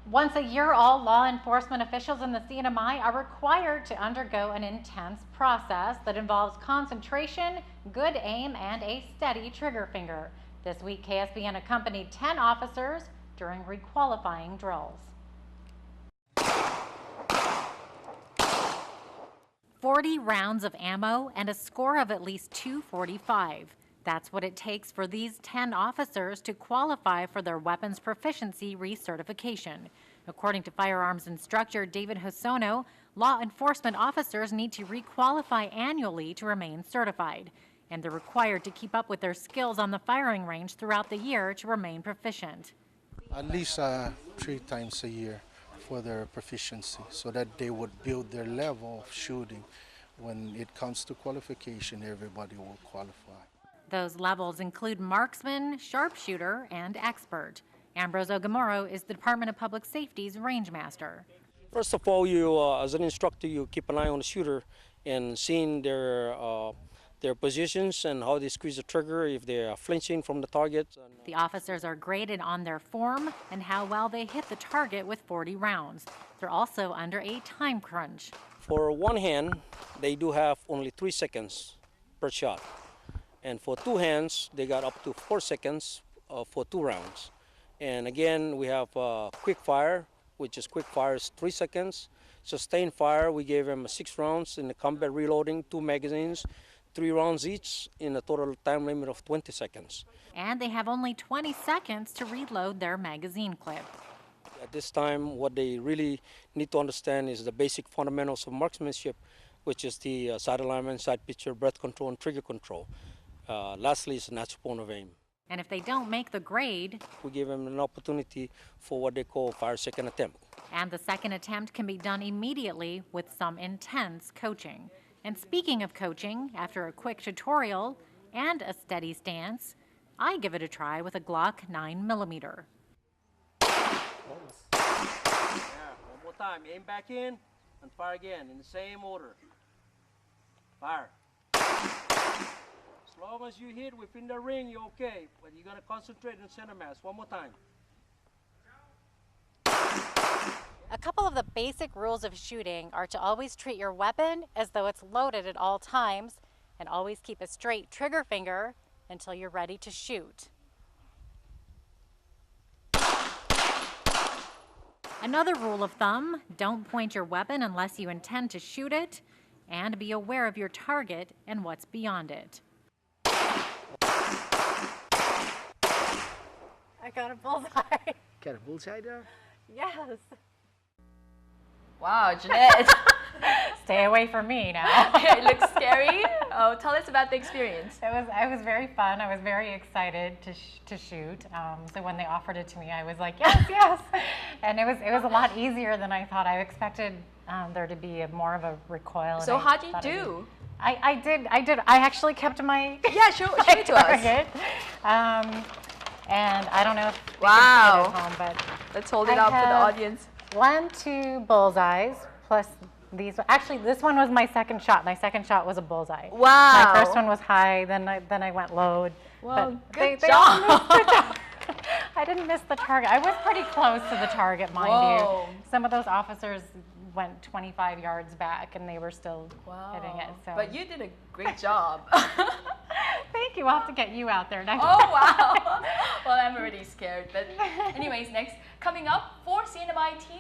Once a year, all law enforcement officials in the CNMI are required to undergo an intense process that involves concentration, good aim, and a steady trigger finger. This week, KSPN accompanied 10 officers during requalifying drills. 40 rounds of ammo and a score of at least 245. That's what it takes for these 10 officers to qualify for their weapons proficiency recertification. According to firearms instructor David Hosono, law enforcement officers need to requalify annually to remain certified, and they're required to keep up with their skills on the firing range throughout the year to remain proficient. At least 3 times a year for their proficiency, so that they would build their level of shooting. When it comes to qualification, everybody will qualify. Those levels include marksman, sharpshooter, and expert. Ambrose Ogamoro is the Department of Public Safety's range master. First of all, you as an instructor, you keep an eye on the shooter and seeing their positions and how they squeeze the trigger, if they are flinching from the target. The officers are graded on their form and how well they hit the target with 40 rounds. They're also under a time crunch. For one hand, they do have only 3 seconds per shot. And for 2 hands, they got up to 4 seconds for 2 rounds. And again, we have quick fire, which is quick fire is 3 seconds. Sustained fire, we gave them 6 rounds in the combat reloading, 2 magazines, 3 rounds each in a total time limit of 20 seconds. And they have only 20 seconds to reload their magazine clip. At this time, what they really need to understand is the basic fundamentals of marksmanship, which is the sight alignment, sight picture, breath control, and trigger control. Lastly is natural point of aim. And if they don't make the grade, we give them an opportunity for what they call fire second attempt. And the second attempt can be done immediately with some intense coaching. And speaking of coaching, after a quick tutorial and a steady stance, I give it a try with a Glock 9mm. Yeah, one more time. Aim back in and fire again in the same order. Fire. As long as you hit within the ring, you're okay. But you're going to concentrate in center mass. One more time. A couple of the basic rules of shooting are to always treat your weapon as though it's loaded at all times and always keep a straight trigger finger until you're ready to shoot. Another rule of thumb, don't point your weapon unless you intend to shoot it, and be aware of your target and what's beyond it. I got a bullseye. Got a bullseye there? Yes. Wow, Jeannette. Stay away from me now. It looks scary. Oh, tell us about the experience. It was very fun. I was very excited to shoot. So when they offered it to me, I was like, yes, yes. And it was a lot easier than I thought. I expected there to be more of a recoil. So how did you do? I did. I actually kept my show it to target. And I don't know if they can see it at home, but let's hold it up for the audience. 2 bullseyes plus these. Actually, this one was my second shot. My second shot was a bullseye. Wow. My first one was high. Then I went low. Well, but good job. I didn't miss the target. I was pretty close to the target, mind you. Some of those officers went 25 yards back, and they were still hitting it. So. But you did a great job. Thank you. I'll have to get you out there next. Oh, wow. Well, I'm already scared. But anyways, next, coming up, 4 CNMI teams